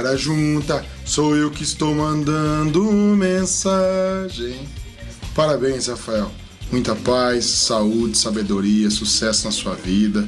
cara junta, sou eu que estou mandando mensagem. Parabéns, Rafael. Muita paz, saúde, sabedoria, sucesso na sua vida.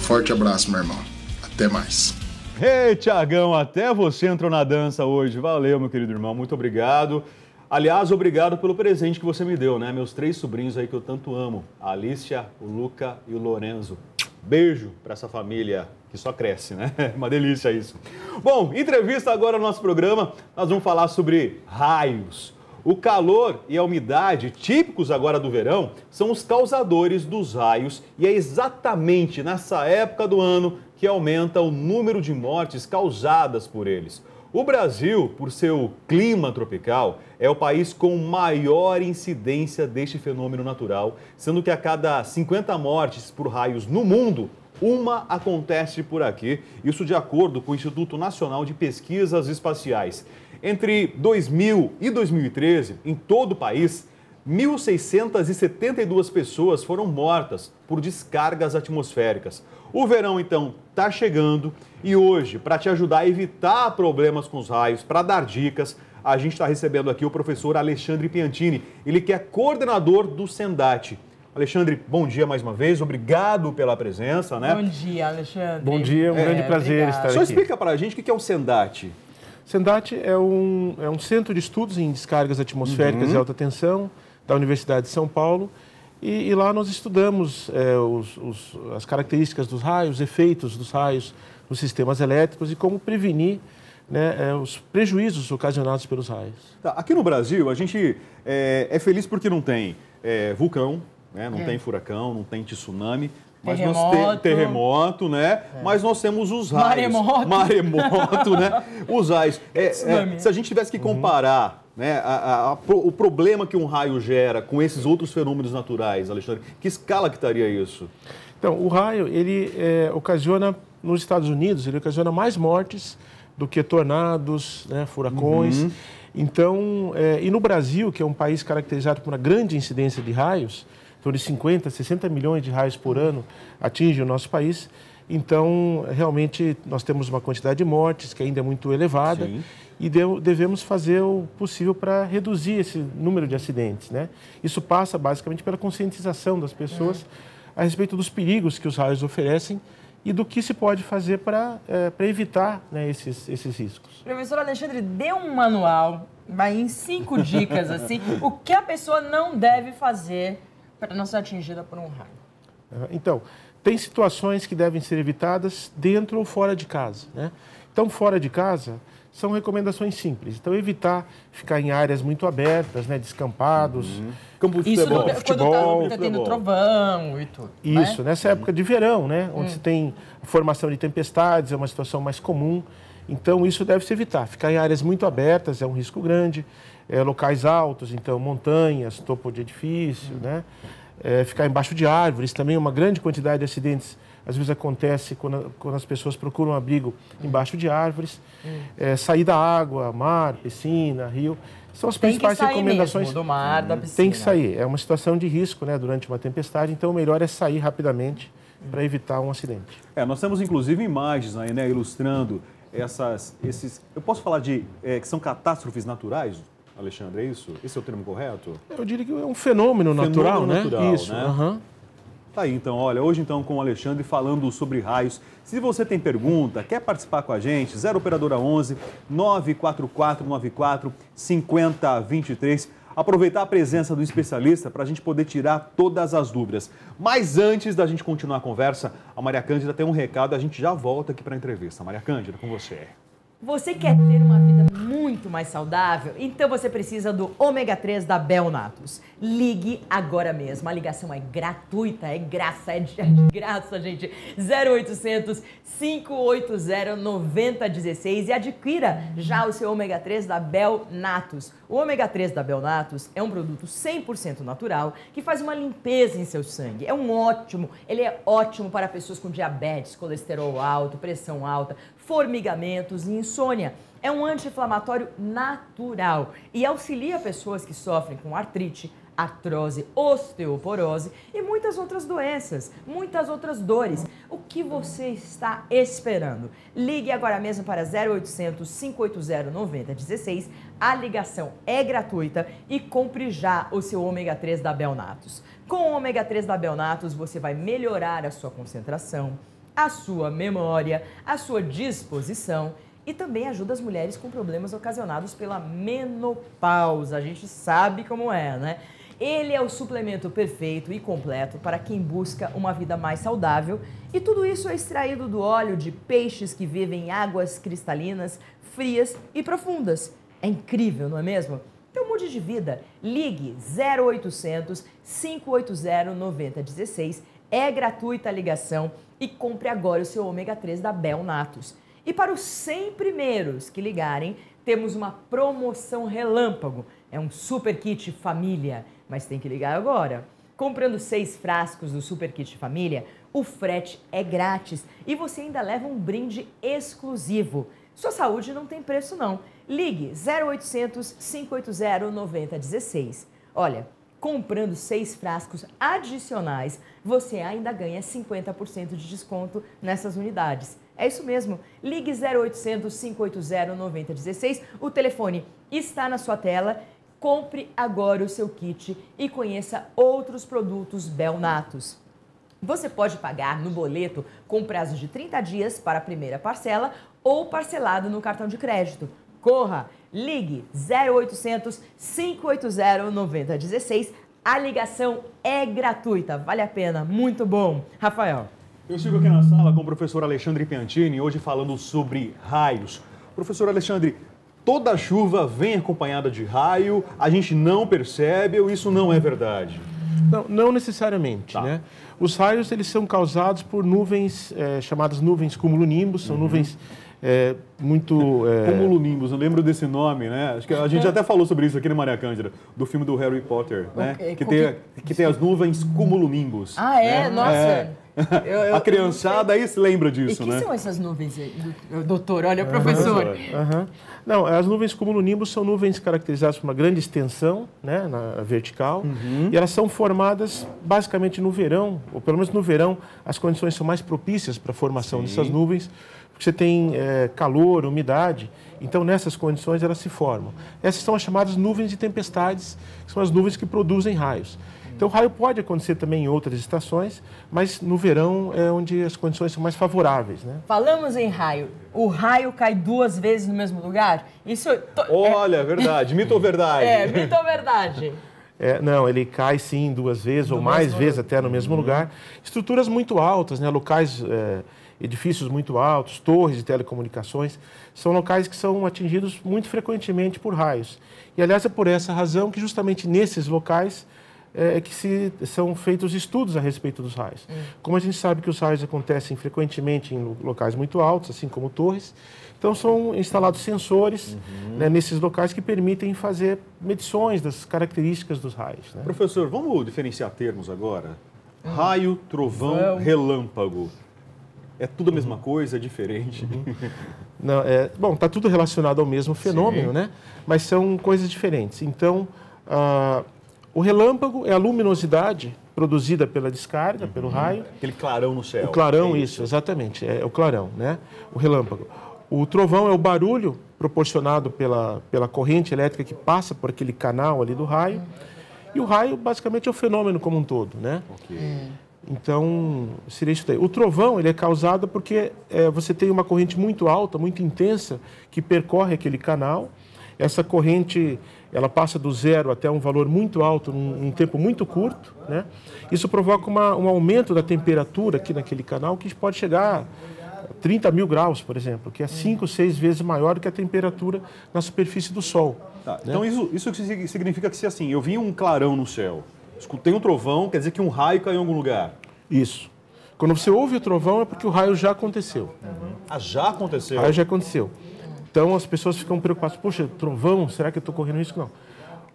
Forte abraço, meu irmão. Até mais. Ei, Tiagão, até você entrou na dança hoje. Valeu, meu querido irmão, muito obrigado. Aliás, obrigado pelo presente que você me deu, né? Meus 3 sobrinhos aí que eu tanto amo, a Alicia, o Luca e o Lorenzo. Beijo para essa família que só cresce, né? Uma delícia isso. Bom, entrevista agora no nosso programa, nós vamos falar sobre raios. O calor e a umidade, típicos agora do verão, são os causadores dos raios e é exatamente nessa época do ano que aumenta o número de mortes causadas por eles. O Brasil, por seu clima tropical, é o país com maior incidência deste fenômeno natural, sendo que a cada 50 mortes por raios no mundo, uma acontece por aqui, isso de acordo com o Instituto Nacional de Pesquisas Espaciais. Entre 2000 e 2013, em todo o país, 1.672 pessoas foram mortas por descargas atmosféricas. O verão, então, está chegando e hoje, para te ajudar a evitar problemas com os raios, para dar dicas, a gente está recebendo aqui o professor Alexandre Piantini, ele que é coordenador do Sendate. Alexandre, bom dia mais uma vez, obrigado pela presença, né? Bom dia, Alexandre. Bom dia, um grande prazer estar aqui. Só explica para a gente o que é o Sendate. Sendate é um centro de estudos em descargas atmosféricas de alta tensão da Universidade de São Paulo e lá nós estudamos as características dos raios, os efeitos dos raios nos sistemas elétricos e como prevenir, né, os prejuízos ocasionados pelos raios. Tá, aqui no Brasil, a gente é feliz porque não tem vulcão, né, não tem furacão, não tem tsunami. Mas nós temos terremoto, né? Mas nós temos os raios. Maremoto, né? Os raios. Se a gente tivesse que comparar, né, o problema que um raio gera com esses outros fenômenos naturais, Alexandre, que escala que estaria isso? Então, o raio, ele ocasiona, nos Estados Unidos, ele ocasiona mais mortes do que tornados, né, furacões. Então, e no Brasil, que é um país caracterizado por uma grande incidência de raios, de 50, 60 milhões de raios por ano atinge o nosso país. Então, realmente, nós temos uma quantidade de mortes que ainda é muito elevada. Sim. E devemos fazer o possível para reduzir esse número de acidentes, né? Isso passa, basicamente, pela conscientização das pessoas a respeito dos perigos que os raios oferecem e do que se pode fazer para evitar, né, esses riscos. Professor Alexandre, dê um manual, vai em 5 dicas, assim, o que a pessoa não deve fazer para não ser atingida por um raio. Então, tem situações que devem ser evitadas dentro ou fora de casa, né? Então, fora de casa, são recomendações simples. Então, evitar ficar em áreas muito abertas, né, descampados. Campo de isso futebol, quando está tendo trovão e tudo. Isso, né? Nessa época de verão, né, onde se tem a formação de tempestades, é uma situação mais comum. Então, isso deve se evitar. Ficar em áreas muito abertas é um risco grande. Locais altos, então montanhas, topo de edifício, né? Ficar embaixo de árvores também, uma grande quantidade de acidentes às vezes acontece quando as pessoas procuram abrigo embaixo de árvores. Sair da água, mar, piscina, rio, são as principais recomendações. Mesmo, do mar, da piscina. Tem que sair, é uma situação de risco, né, durante uma tempestade, então o melhor é sair rapidamente para evitar um acidente. Nós temos inclusive imagens aí, né, ilustrando esses, eu posso falar que são catástrofes naturais? Alexandre, é isso? Esse é o termo correto? Eu diria que é um fenômeno natural, né? Isso. Né? Tá aí, então, olha, hoje então com o Alexandre falando sobre raios. Se você tem pergunta, quer participar com a gente, 0 operadora 11 94494 5023. Aproveitar a presença do especialista para a gente poder tirar todas as dúvidas. Mas antes da gente continuar a conversa, a Maria Cândida tem um recado, a gente já volta aqui para a entrevista. Maria Cândida, com você. Você quer ter uma vida muito mais saudável? Então você precisa do ômega 3 da Bel Natus. Ligue agora mesmo. A ligação é gratuita, é de graça, gente. 0800 580 9016 e adquira já o seu ômega 3 da Bel Natus. O ômega 3 da Bel Natus é um produto 100% natural que faz uma limpeza em seu sangue. Ele é ótimo para pessoas com diabetes, colesterol alto, pressão alta, formigamentos e insônia. É um anti-inflamatório natural e auxilia pessoas que sofrem com artrite, artrose, osteoporose e muitas outras doenças, muitas outras dores. O que você está esperando? Ligue agora mesmo para 0800 580 9016. A ligação é gratuita e compre já o seu ômega 3 da Belnatus. Com o ômega 3 da Belnatus, você vai melhorar a sua concentração, a sua memória, a sua disposição e também ajuda as mulheres com problemas ocasionados pela menopausa. A gente sabe como é, né? Ele é o suplemento perfeito e completo para quem busca uma vida mais saudável e tudo isso é extraído do óleo de peixes que vivem em águas cristalinas, frias e profundas. É incrível, não é mesmo? Então mude de vida. Ligue 0800 580 9016. É gratuita a ligação e compre agora o seu ômega 3 da Belnatus. E para os 100 primeiros que ligarem, temos uma promoção relâmpago. É um super kit família, mas tem que ligar agora. Comprando 6 frascos do super kit família, o frete é grátis e você ainda leva um brinde exclusivo. Sua saúde não tem preço não. Ligue 0800 580 9016. Olha, comprando 6 frascos adicionais, você ainda ganha 50% de desconto nessas unidades. É isso mesmo. Ligue 0800 580 9016. O telefone está na sua tela. Compre agora o seu kit e conheça outros produtos Belnatus. Você pode pagar no boleto com prazo de 30 dias para a primeira parcela ou parcelado no cartão de crédito. Corra! Ligue 0800 580 9016. A ligação é gratuita, vale a pena, muito bom. Rafael. Eu sigo aqui na sala com o professor Alexandre Piantini, hoje falando sobre raios. Professor Alexandre, toda chuva vem acompanhada de raio, a gente não percebe ou isso não é verdade? Não necessariamente, Tá. né? Os raios eles são causados por nuvens chamadas nuvens cumulonimbus, são nuvens Cumulonimbus, eu lembro desse nome, né? Acho que a gente até falou sobre isso aqui na Maria Cândida, do filme do Harry Potter, né? Que tem as nuvens cumulonimbus. Ah, é? Né? Nossa! A criançada aí se lembra disso, e que né? são essas nuvens aí, doutor? Olha, professor. Não, as nuvens cumulonimbus são nuvens caracterizadas por uma grande extensão, né, na vertical, e elas são formadas basicamente no verão, ou pelo menos no verão, as condições são mais propícias para a formação dessas nuvens, porque você tem calor, umidade, então nessas condições elas se formam. Essas são as chamadas nuvens de tempestades, que são as nuvens que produzem raios. Então, o raio pode acontecer também em outras estações, mas no verão é onde as condições são mais favoráveis, né? Falamos em raio. O raio cai 2 vezes no mesmo lugar? Isso... Olha, verdade. Mito ou verdade? Mito ou verdade? Não, ele cai sim 2 vezes ou mais vezes até no mesmo lugar. Estruturas muito altas, né? Locais, edifícios muito altos, torres de telecomunicações, são locais que são atingidos muito frequentemente por raios. E, aliás, é por essa razão que justamente nesses locais são feitos estudos a respeito dos raios. Como a gente sabe que os raios acontecem frequentemente em locais muito altos, assim como torres, então são instalados sensores nesses locais que permitem fazer medições das características dos raios, né? Professor, vamos diferenciar termos agora? Raio, trovão, relâmpago. É tudo a mesma coisa, é diferente? Não, bom, está tudo relacionado ao mesmo fenômeno, né? Mas são coisas diferentes. Então, o relâmpago é a luminosidade produzida pela descarga, pelo raio. Aquele clarão no céu. O clarão, isso, exatamente, é o clarão, né? O relâmpago. O trovão é o barulho proporcionado pela corrente elétrica que passa por aquele canal ali do raio. E o raio, basicamente, é o fenômeno como um todo, né? Então, seria isso daí. O trovão, ele é causado porque você tem uma corrente muito alta, muito intensa, que percorre aquele canal. Essa corrente, ela passa do zero até um valor muito alto, num tempo muito curto, né? Isso provoca um aumento da temperatura aqui naquele canal, que pode chegar a 30 mil graus, por exemplo, que é 5, 6 vezes maior do que a temperatura na superfície do Sol. Tá, né? Então, isso significa que se assim, eu vi um clarão no céu, escutei um trovão, quer dizer que um raio caiu em algum lugar? Isso. Quando você ouve o trovão, é porque o raio já aconteceu. Ah, já aconteceu? O raio já aconteceu. Então, as pessoas ficam preocupadas. Poxa, trovão, será que eu estou correndo risco? Não.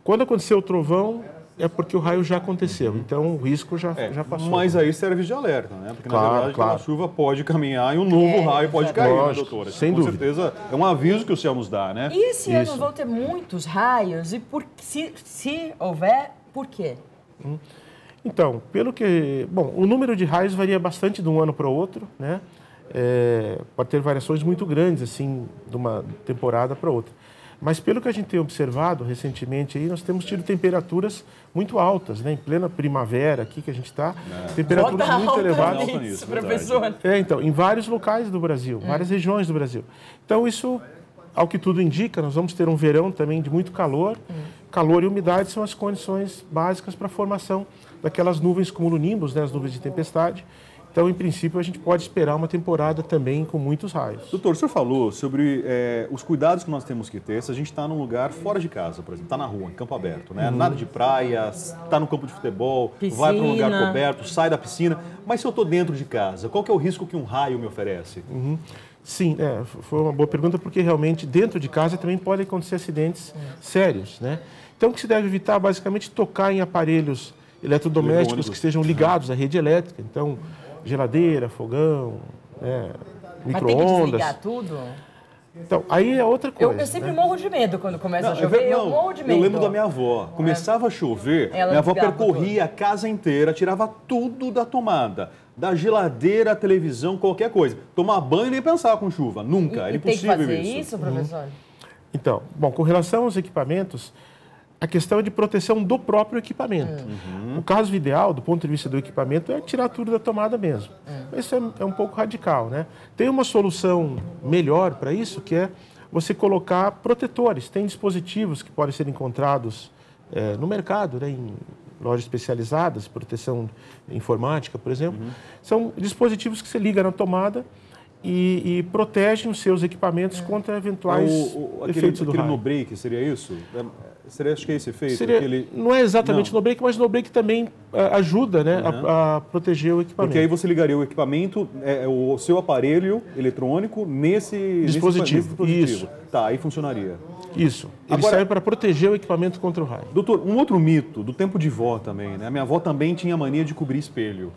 Quando aconteceu o trovão, é porque o raio já aconteceu. Então, o risco já passou. Mas aí serve de alerta, né? Porque, na verdade, a chuva pode caminhar e um novo raio pode cair, né, doutora? Sem dúvida. dúvida. Com certeza, é um aviso que o céu nos dá, né? E esse ano vão ter muitos raios? E se houver, Por quê? Então, bom, o número de raios varia bastante de um ano para o outro, né? Pode ter variações muito grandes, assim, de uma temporada para outra. Mas pelo que a gente tem observado recentemente, aí, nós temos tido temperaturas muito altas, né? Em plena primavera aqui que a gente está, temperaturas muito elevadas. Isso, professor. Então, em vários locais do Brasil, várias regiões do Brasil. Então, isso, ao que tudo indica, nós vamos ter um verão também de muito calor. Calor e umidade são as condições básicas para a formação daquelas nuvens cumulonimbus, né? As nuvens de tempestade. Então, em princípio, a gente pode esperar uma temporada também com muitos raios. Doutor, o senhor falou sobre os cuidados que nós temos que ter se a gente está num lugar fora de casa, por exemplo, está na rua, em campo aberto, né? Nada de praia, está no campo de futebol, piscina. Vai para um lugar coberto, sai da piscina. Mas se eu estou dentro de casa, qual que é o risco que um raio me oferece? Sim, foi uma boa pergunta, porque realmente dentro de casa também podem acontecer acidentes sérios, né? Então, o que se deve evitar, basicamente, tocar em aparelhos eletrodomésticos que estejam ligados à rede elétrica. Então, geladeira, fogão, Mas tem que micro-ondas. desligar tudo? Então, aí é outra coisa. Eu sempre morro de medo quando começa a Não, chover. Eu morro de medo. Eu lembro da minha avó. Começava a chover, Ela minha avó ligava percorria a casa inteira, tirava tudo da tomada. Da geladeira, televisão, qualquer coisa. Tomar banho nem pensar com chuva. Nunca. Era impossível tem que fazer isso, professor? Então, bom, com relação aos equipamentos, a questão é de proteção do próprio equipamento. O caso ideal, do ponto de vista do equipamento, é tirar tudo da tomada mesmo. Isso é um pouco radical, né? Tem uma solução melhor para isso, que é você colocar protetores. Tem dispositivos que podem ser encontrados no mercado, né, em lojas especializadas, proteção informática, por exemplo. São dispositivos que você liga na tomada e protegem os seus equipamentos contra eventuais efeitos do raio. No break, seria isso? Acho que é esse efeito? Não é exatamente no break, mas no break também ajuda, né, a proteger o equipamento. Porque aí você ligaria o equipamento, o seu aparelho eletrônico nesse dispositivo. Isso. Tá, aí funcionaria. Isso. Ele Agora, serve para proteger o equipamento contra o raio. Doutor, um outro mito do tempo de vó também, né? A minha avó também tinha mania de cobrir espelho.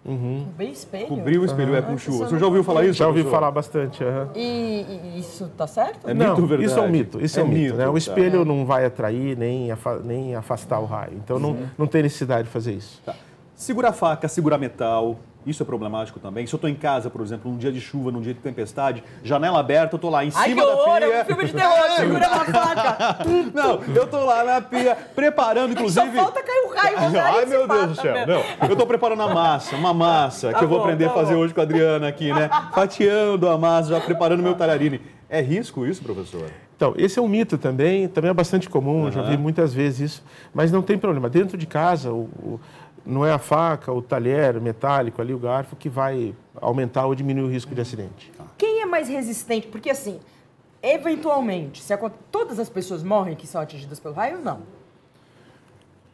Cobrir espelho? Cobrir o espelho com chuva. Você já ouviu falar isso? Já ouvi professor? falar bastante. E isso tá certo? É Não, mito, verdade? isso é um mito. Isso é um mito, né? O tá. espelho não vai atrair nem afastar o raio. Então não tem necessidade de fazer isso. Tá. Segura faca, segura metal. Isso é problemático também. Se eu estou em casa, por exemplo, num dia de chuva, num dia de tempestade, janela aberta, eu estou lá em cima da pia. É um filme de terror, segura uma faca. Não, eu estou lá na pia, preparando, inclusive... Só falta cair o raio. Ai, meu Deus do céu. Não, eu estou preparando uma massa, que eu vou aprender a fazer hoje com a Adriana aqui, né? Fatiando a massa, já preparando meu talharine. É risco isso, professor? Então, esse é um mito também é bastante comum, já vi muitas vezes isso, mas não tem problema. Dentro de casa, não é a faca, o talher metálico ali, o garfo, que vai aumentar ou diminuir o risco de acidente. Quem é mais resistente? Porque assim, eventualmente, todas as pessoas morrem que são atingidas pelo raio ou não?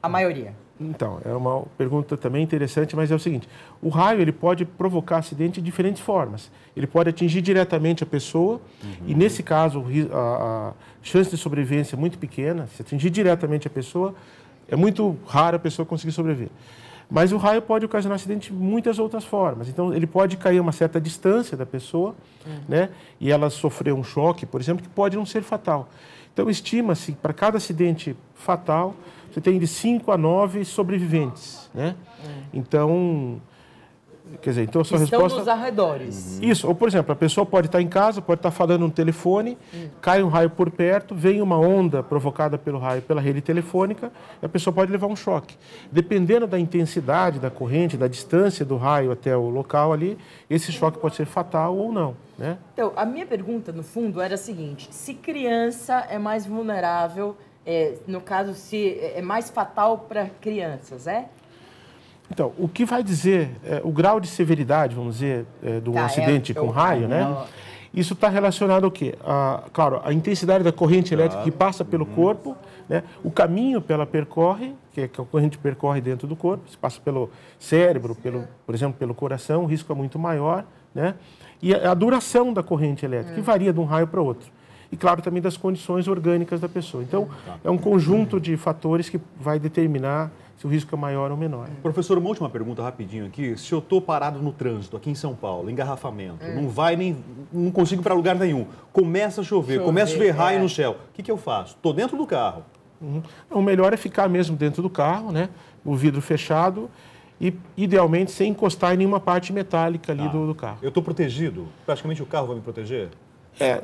A maioria. Então, é uma pergunta também interessante, mas é o seguinte, o raio ele pode provocar acidente de diferentes formas. Ele pode atingir diretamente a pessoa, e nesse caso a chance de sobrevivência é muito pequena. Se atingir diretamente a pessoa, é muito raro a pessoa conseguir sobreviver. Mas o raio pode ocasionar acidente de muitas outras formas. Então, ele pode cair a uma certa distância da pessoa, né? E ela sofrer um choque, por exemplo, que pode não ser fatal. Então, estima-se, para cada acidente fatal, você tem de 5 a 9 sobreviventes, né? Então, quer dizer, então a sua Estão resposta... nos arredores. Isso, ou por exemplo, a pessoa pode estar em casa, pode estar falando no telefone, cai um raio por perto, vem uma onda provocada pelo raio pela rede telefônica, e a pessoa pode levar um choque. Dependendo da intensidade da corrente, da distância do raio até o local ali, esse choque pode ser fatal ou não, né? Então, a minha pergunta, no fundo, era a seguinte: se criança é mais vulnerável, no caso, se é mais fatal para crianças, Então, o que vai dizer o grau de severidade, vamos dizer, do acidente com raio, né? Isso está relacionado ao quê? Claro, a intensidade da corrente elétrica que passa pelo corpo, né? O caminho que ela percorre, que a corrente percorre dentro do corpo, se passa pelo cérebro, por exemplo, pelo coração, o risco é muito maior, né? E a duração da corrente elétrica, que varia de um raio para outro. E, claro, também das condições orgânicas da pessoa. Então, é um conjunto de fatores que vai determinar se o risco é maior ou menor. Professor, uma última pergunta rapidinho aqui. Se eu estou parado no trânsito aqui em São Paulo, engarrafamento, não consigo ir para lugar nenhum, começa a chover, começa a ver raio no céu, o que eu faço? Estou dentro do carro, O melhor é ficar mesmo dentro do carro, né? O vidro fechado e, idealmente, sem encostar em nenhuma parte metálica ali do carro. Eu estou protegido? Praticamente o carro vai me proteger?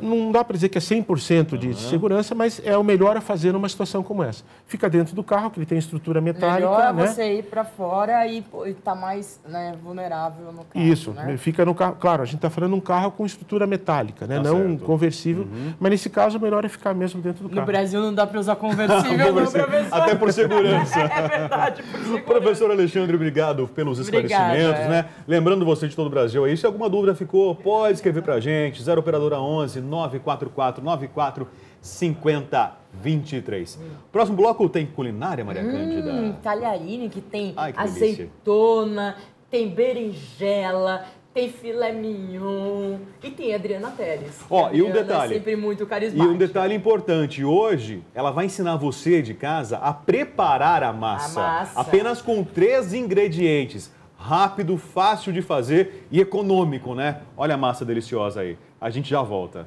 Não dá para dizer que é 100% de segurança, mas é o melhor a fazer numa situação como essa. Fica dentro do carro, que ele tem estrutura metálica. Melhor é né? você ir para fora e estar mais vulnerável no carro. Isso, né? fica no carro. Claro, a gente está falando de um carro com estrutura metálica, né? Tá não certo. conversível. Mas nesse caso, o melhor é ficar mesmo dentro do carro. No Brasil não dá para usar conversível, não, professor. Até por segurança. É verdade, por segurança. Professor Alexandre, obrigado pelos esclarecimentos, né? Lembrando você de todo o Brasil aí, se alguma dúvida ficou, pode escrever pra gente, 0 operadora 11 944 94 50 23. Próximo bloco tem culinária, Maria Cândida. Talharine, que tem Ai, que delícia. azeitona, tem berinjela, tem filé mignon e tem Adriana Teles. Ó, A e um Adriana detalhe. É sempre muito E carismática. um detalhe importante, hoje ela vai ensinar você de casa a preparar a massa. A massa. Apenas com 3 ingredientes. Rápido, fácil de fazer e econômico, né? Olha a massa deliciosa aí. A gente já volta.